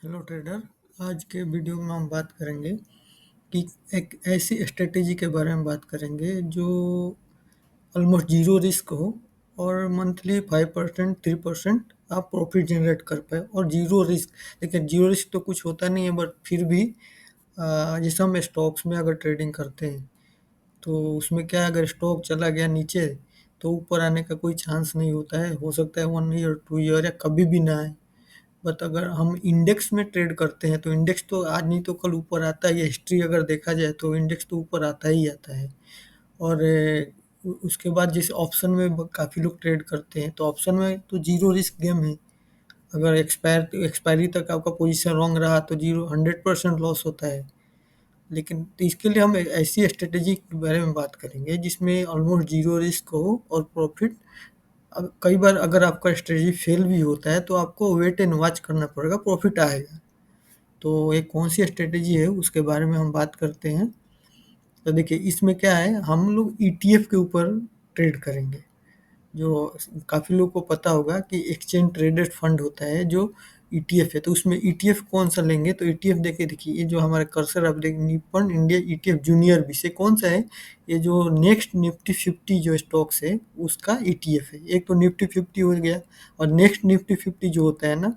Hello trader. आज के video में हम बात करेंगे कि एक ऐसी स्ट्रेटेजी के बारे में बात करेंगे जो ऑलमोस्ट जीरो रिस्क हो और मंथली 5% 3% आप प्रॉफिट जनरेट कर पाए और जीरो रिस्क। देखिए, जीरो रिस्क तो कुछ होता नहीं है, बट फिर भी जैसे हम स्टॉक्स में अगर ट्रेडिंग करते हैं तो उसमें क्या है, अगर स्टॉक चला गया नीचे तो ऊपर आने का कोई चांस नहीं होता है। हो सकता है 1 ईयर 2 ईयर या कभी भी ना आए। बट अगर हम इंडेक्स में ट्रेड करते हैं तो इंडेक्स तो आज नहीं तो कल ऊपर आता ही है। हिस्ट्री अगर देखा जाए तो इंडेक्स तो ऊपर आता ही आता है। और उसके बाद जैसे ऑप्शन में काफ़ी लोग ट्रेड करते हैं तो ऑप्शन में तो जीरो रिस्क गेम है। अगर एक्सपायरी तक आपका पोजीशन रॉन्ग रहा तो जीरो 100% लॉस होता है। लेकिन तो इसके लिए हम ऐसी स्ट्रेटेजी के बारे में बात करेंगे जिसमें ऑलमोस्ट जीरो रिस्क हो और प्रॉफिट। अब कई बार अगर आपका स्ट्रेटजी फेल भी होता है तो आपको वेट एंड वॉच करना पड़ेगा, प्रॉफिट आएगा। तो एक कौन सी स्ट्रेटजी है उसके बारे में हम बात करते हैं। तो देखिए, इसमें क्या है, हम लोग ईटीएफ के ऊपर ट्रेड करेंगे। जो काफ़ी लोगों को पता होगा कि एक्सचेंज ट्रेडेड फंड होता है जो ईटीएफ है। तो उसमें ईटीएफ कौन सा लेंगे, तो ईटीएफ देखिए ये जो हमारा कर्सर आप देख, Nippon India ETF junior B से कौन सा है, ये जो नेक्स्ट निफ्टी 50 जो स्टॉक्स है उसका ईटीएफ है। एक तो निफ्टी 50 हो गया और नेक्स्ट निफ्टी 50 जो होता है ना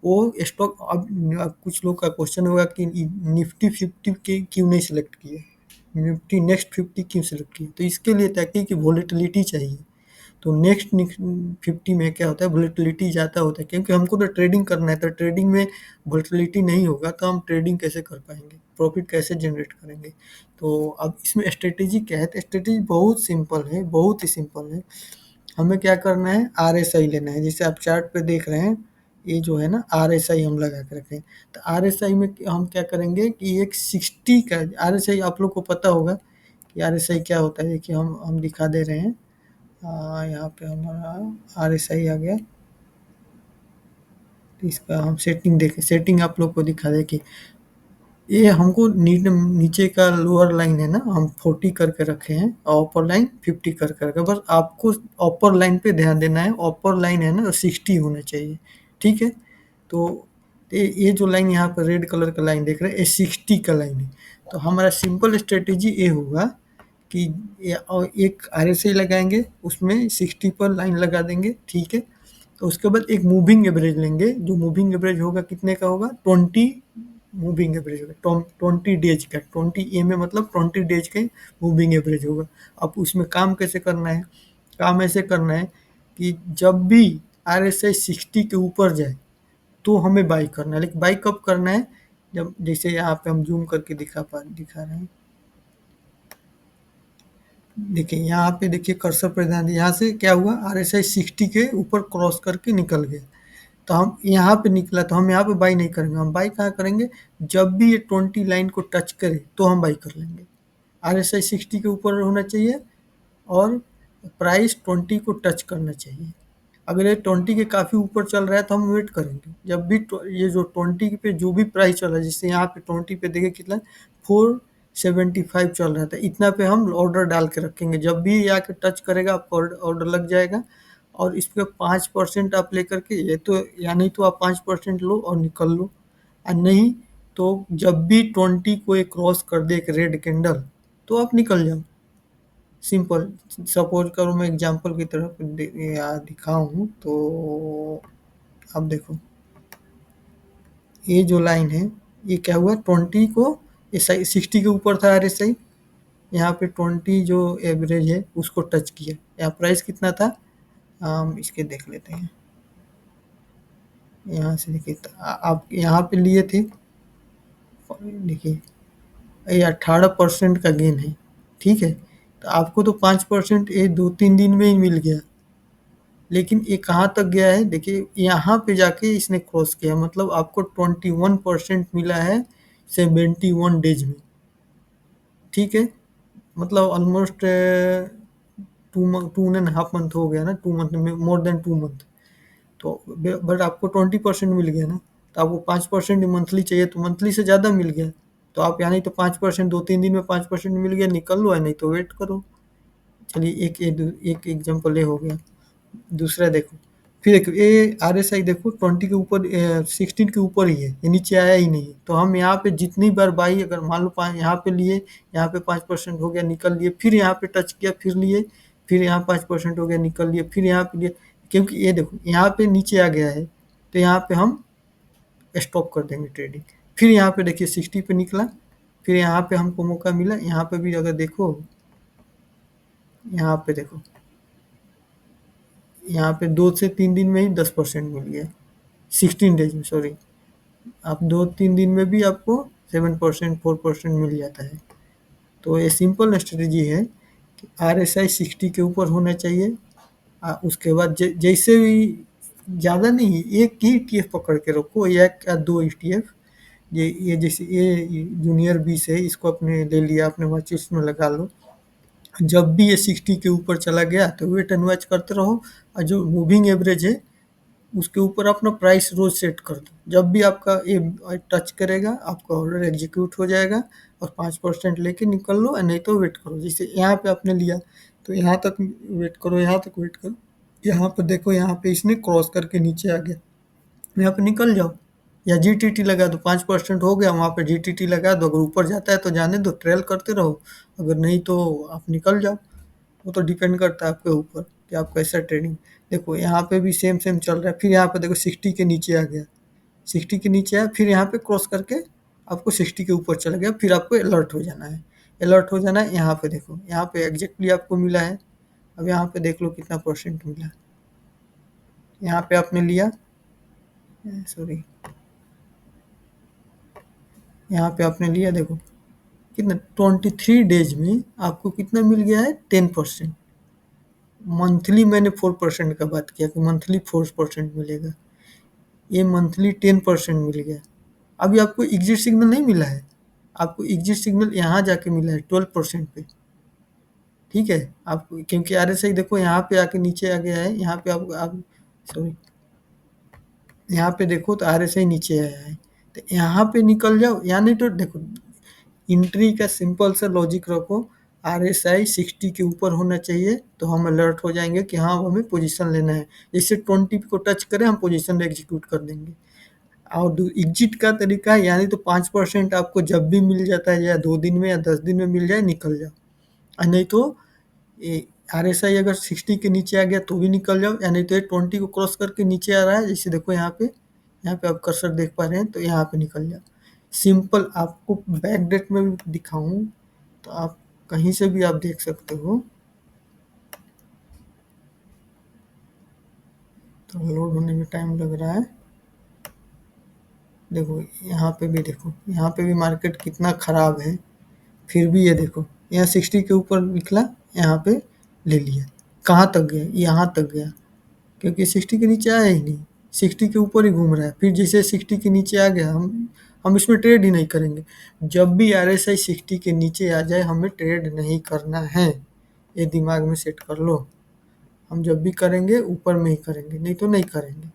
वो स्टॉक। अब कुछ लोग का क्वेश्चन होगा कि निफ्टी 50 के क्यों नहीं सिलेक्ट किए, निफ्टी नेक्स्ट 50 क्यों सिलेक्ट किए, तो इसके लिए ताकि कि वॉलेटिलिटी चाहिए। तो नेक्स्ट 50 में क्या होता है, वोलेटिलिटी ज़्यादा होता है, क्योंकि हमको तो ट्रेडिंग करना है। तो ट्रेडिंग में वोलेटिलिटी नहीं होगा तो हम ट्रेडिंग कैसे कर पाएंगे, प्रॉफिट कैसे जनरेट करेंगे। तो अब इसमें स्ट्रेटेजी क्या है, तो स्ट्रेटेजी बहुत सिंपल है, बहुत ही सिंपल है। हमें क्या करना है, आरएसआई लेना है। जैसे आप चार्ट पे देख रहे हैं, ये जो है ना आरएसआई हम लगा के रखे हैं। तो आरएसआई में हम क्या करेंगे कि एक 60 का आरएसआई, आप लोग को पता होगा कि आरएसआई क्या होता है। देखिए हम दिखा दे रहे हैं। यहाँ पे हमारा आरएसआई आ गया। तो इसका हम सेटिंग देखें, सेटिंग आप लोग को दिखा दे कि ये हमको नीचे का लोअर लाइन है ना, हम 40 करके रखे हैं और अपर लाइन 50 करके रखे हैं। बस आपको अपर लाइन पे ध्यान देना है। अपर लाइन है ना 60 होना चाहिए, ठीक है। तो ये जो लाइन यहाँ पर रेड कलर का लाइन देख रहे हैं, ये 60 का लाइन है। तो हमारा सिंपल स्ट्रेटेजी ये होगा कि और एक आरएसआई लगाएंगे, उसमें 60 पर लाइन लगा देंगे, ठीक है। तो उसके बाद एक मूविंग एवरेज लेंगे। जो मूविंग एवरेज होगा कितने का होगा, 20 मूविंग एवरेज होगा, 20 डेज का। 20 में मतलब 20 डेज का मूविंग एवरेज होगा। अब उसमें काम कैसे करना है, काम ऐसे करना है कि जब भी आरएसआई 60 के ऊपर जाए तो हमें बाई करना है। लेकिन बाई कब करना है, जब जैसे यहाँ पे हम जूम करके दिखा रहे हैं। देखिए यहाँ पे, देखिए कर्सर पर ध्यान दीजिए। यहाँ से क्या हुआ, आरएसआई 60 के ऊपर क्रॉस करके निकल गया। तो हम यहाँ पे निकला तो हम यहाँ पे बाई नहीं करेंगे। हम बाई कहाँ करेंगे, जब भी ये 20 लाइन को टच करे तो हम बाई कर लेंगे। आरएसआई 60 के ऊपर होना चाहिए और प्राइस 20 को टच करना चाहिए। अगर ये 20 के काफ़ी ऊपर चल रहा है तो हम वेट करेंगे। जब भी ये जो 20 पे जो भी प्राइस चल रहा है, जैसे यहाँ पे 20 पे देखिए कितना 475 चल रहा था, इतना पे हम ऑर्डर डाल के रखेंगे। जब भी ये आके टच करेगा आपको ऑर्डर लग जाएगा। और इस पे 5% आप लेकर के, ये तो या नहीं तो आप 5% लो और निकल लो, और नहीं तो जब भी 20 को एक क्रॉस कर दे एक रेड कैंडल तो आप निकल जाओ। सिंपल। सपोज करो मैं एग्जांपल की तरफ दिखाऊं तो अब देखो, ये जो लाइन है ये क्या हुआ, 20 को, ये 60 के ऊपर था आरएसआई, यहाँ पे 20 जो एवरेज है उसको टच किया। यहाँ प्राइस कितना था, हम इसके देख लेते हैं। यहाँ से देखिए, आप यहाँ पे लिए थे, देखिए ये 18% का गेन है, ठीक है। तो आपको तो 5% ये 2-3 दिन में ही मिल गया। लेकिन ये कहाँ तक गया है, देखिए यहाँ पे जाके इसने क्रॉस किया, मतलब आपको 21% मिला है 71 डेज में, ठीक है। मतलब ऑलमोस्ट 2.5 मंथ हो गया ना, 2 मंथ में, मोर देन 2 मंथ। तो बट आपको 20% मिल गया ना। तो आपको 5% मंथली चाहिए तो मंथली से ज़्यादा मिल गया। तो आप यानी तो 5%, 2-3 दिन में 5% मिल गया, निकल लो, है नहीं तो वेट करो। चलिए एक एग्जाम्पल ये हो गया। दूसरा देखो, फिर देखो ये RSI देखो 20 के ऊपर 16 के ऊपर ही है, ये नीचे आया ही नहीं है। तो हम यहाँ पे जितनी बार बाई अगर मान लो यहाँ पे लिए, यहाँ पे 5% हो गया निकल लिए, फिर यहाँ पे टच किया फिर लिए, फिर यहाँ 5% हो गया निकल लिए, फिर यहाँ पे लिए, क्योंकि ये देखो यहाँ पे नीचे आ गया है, तो यहाँ पे हम स्टॉप कर देंगे ट्रेडिंग। फिर यहाँ पे देखिए 60 पे निकला, फिर यहाँ पे हमको मौका मिला, यहाँ पे भी अगर देखो, यहाँ पे देखो, यहाँ पे 2 से 3 दिन में ही 10% मिल गया, 16 डेज में, सॉरी। आप 2-3 दिन में भी आपको 7% 4% मिल जाता है। तो ये सिंपल स्ट्रेटेजी है कि RSI 60 के ऊपर होना चाहिए। उसके बाद जैसे भी ज़्यादा नहीं, एक ही ETF पकड़ के रखो, एक या दो ETF। ये जैसे ये जूनियर 20 है, इसको अपने ले लिया, अपने वॉच लिस्ट में लगा लो। जब भी ये 60 के ऊपर चला गया तो वेट एंड वॉच करते रहो, और जो मूविंग एवरेज है उसके ऊपर अपना प्राइस रोज सेट कर दो। जब भी आपका ये टच करेगा आपका ऑर्डर एग्जीक्यूट हो जाएगा, और 5% लेके निकल लो, नहीं तो वेट करो। जैसे यहाँ पे आपने लिया तो यहाँ तक वेट करो, यहाँ तक वेट करो, यहाँ पे देखो, यहाँ पे इसने क्रॉस करके नीचे आ गया, यहाँ पे निकल जाओ, या GTT लगा दो, 5% हो गया वहाँ पे GTT लगा दो। अगर ऊपर जाता है तो जाने दो, ट्रेल करते रहो, अगर नहीं तो आप निकल जाओ। वो तो डिपेंड करता है आपके ऊपर कि आप कैसा ट्रेडिंग। देखो यहाँ पे भी सेम सेम चल रहा है, फिर यहाँ पे देखो 60 के नीचे आ गया, 60 के नीचे आया, फिर यहाँ पे क्रॉस करके आपको 60 के ऊपर चला गया, फिर आपको अलर्ट हो जाना है। अलर्ट हो जाना है, यहाँ पे देखो, यहाँ पे एग्जैक्टली आपको मिला है। अब यहाँ पे देख लो कितना परसेंट मिला, यहाँ पे आपने लिया, सॉरी, यहाँ पे आपने लिया, देखो कितना 23 डेज में आपको कितना मिल गया है, 10%। मंथली मैंने 4% का बात किया कि मंथली 4% मिलेगा, ये मंथली 10% मिल गया। अभी आपको एग्जिट सिग्नल नहीं मिला है, आपको एग्जिट सिग्नल यहाँ जाके मिला है 12% पे। ठीक है, आपको क्योंकि RSI देखो यहाँ पे आके नीचे आ गया है, यहाँ पे आप सॉरी, यहाँ पे देखो तो RSI नीचे आया है, तो यहाँ पे निकल जाओ, या नहीं तो देखो एंट्री का सिंपल सा लॉजिक रखो, RSI 60 के ऊपर होना चाहिए तो हम अलर्ट हो जाएंगे कि हाँ हमें पोजीशन लेना है। जैसे 20 को टच करें हम पोजीशन एग्जीक्यूट कर देंगे। और एग्जिट का तरीका है, यानी तो 5% आपको जब भी मिल जाता है, या 2 दिन में या 10 दिन में मिल जाए, निकल जाओ। और नहीं तो RSI अगर 60 के नीचे आ गया तो भी निकल जाओ, या नहीं तो 20 को क्रॉस करके नीचे आ रहा है, जैसे देखो यहाँ पे आप कर्सर देख पा रहे हैं, तो यहाँ पे निकल जाओ। सिंपल, आपको बैक डेट में भी दिखाऊं तो आप कहीं से भी आप देख सकते हो। तो लोड होने में टाइम लग रहा है। देखो यहाँ पे भी देखो, यहाँ पे भी मार्केट कितना खराब है, फिर भी ये देखो यहाँ 60 के ऊपर निकला, यहाँ पे ले लिया। कहाँ तक गया, यहाँ तक गया, क्योंकि 60 के नीचे आया ही नहीं, 60 के ऊपर ही घूम रहा है। फिर जैसे 60 के नीचे आ गया, हम इसमें ट्रेड ही नहीं करेंगे। जब भी RSI 60 के नीचे आ जाए हमें ट्रेड नहीं करना है, ये दिमाग में सेट कर लो। हम जब भी करेंगे ऊपर में ही करेंगे, नहीं तो नहीं करेंगे।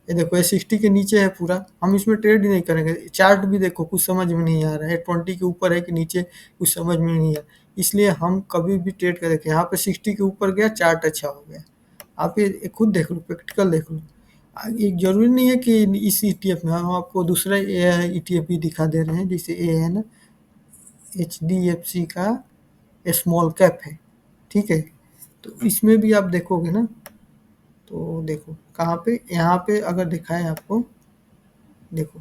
ये देखो ये 60 के नीचे है पूरा, हम इसमें ट्रेड ही नहीं करेंगे। चार्ट भी देखो कुछ समझ में नहीं आ रहा है, 20 के ऊपर है कि नीचे, कुछ समझ में नहीं आ रहा, इसलिए हम कभी भी ट्रेड कर देखें। यहाँ पे 60 के ऊपर गया, चार्ट अच्छा हो गया, आप ये खुद देख लो, प्रैक्टिकल देख लो। ये जरूरी नहीं है कि इस ETF में, हम आपको दूसरा ETF भी दिखा दे रहे हैं, जैसे ये है ना HDFC का स्मॉल कैप है, ठीक है। तो इसमें भी आप देखोगे ना, तो देखो कहाँ पे, यहाँ पे अगर दिखाएं आपको, देखो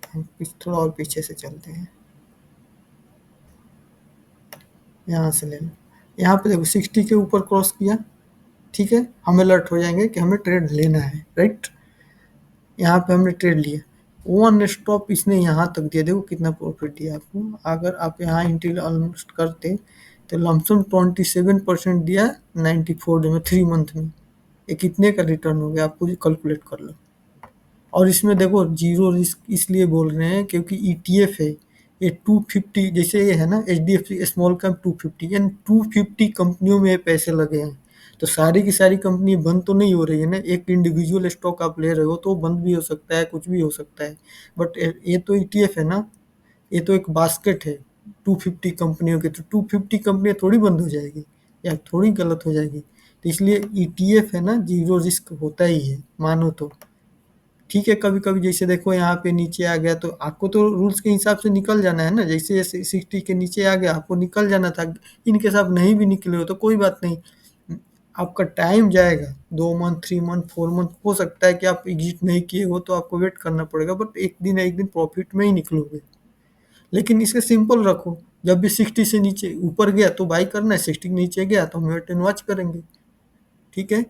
हम थोड़ा और पीछे से चलते हैं, यहाँ से ले लो। यहाँ पे देखो 60 के ऊपर क्रॉस किया, ठीक है, हम अलर्ट हो जाएंगे कि हमें ट्रेड लेना है, राइट। यहाँ पे हमने ट्रेड लिया, वन स्टॉप इसने यहाँ तक दिया, देखो कितना प्रॉफिट दिया आपको। अगर आप यहाँ इंटील ऑलमोस्ट करते तो लमसम 27% दिया 94 डे में, 3 मंथ में। ये कितने का रिटर्न हो गया, आपको कैलकुलेट कर लो। और इसमें देखो जीरो रिस्क इसलिए बोल रहे हैं क्योंकि ETF है, ये 250, जैसे ये है ना HDFC स्मॉल कैप 250, यानी 250 कंपनियों में पैसे लगे हैं। तो सारी की सारी कंपनी बंद तो नहीं हो रही है ना, एक इंडिविजुअल स्टॉक आप ले रहे हो तो बंद भी हो सकता है, कुछ भी हो सकता है। बट ये तो ETF है ना, ये तो एक बास्केट है 250 कंपनियों की, तो 250 कंपनियां थोड़ी बंद हो जाएगी या थोड़ी गलत हो जाएगी। तो इसलिए ईटीएफ है ना, जीरो रिस्क होता ही है मानो तो। ठीक है, कभी कभी जैसे देखो यहाँ पे नीचे आ गया तो आपको तो रूल्स के हिसाब से निकल जाना है ना, जैसे 60 के नीचे आ गया आपको निकल जाना था। इनके साथ नहीं भी निकले हो तो कोई बात नहीं, आपका टाइम जाएगा, 2 मंथ 3 मंथ 4 मंथ हो सकता है कि आप एग्जिट नहीं किए हो तो आपको वेट करना पड़ेगा, बट एक दिन प्रॉफिट में ही निकलोगे। लेकिन इसे सिंपल रखो, जब भी 60 से नीचे ऊपर गया तो बाई करना है, 60 के नीचे गया तो हम वेट एंड वॉच करेंगे। ठीक है।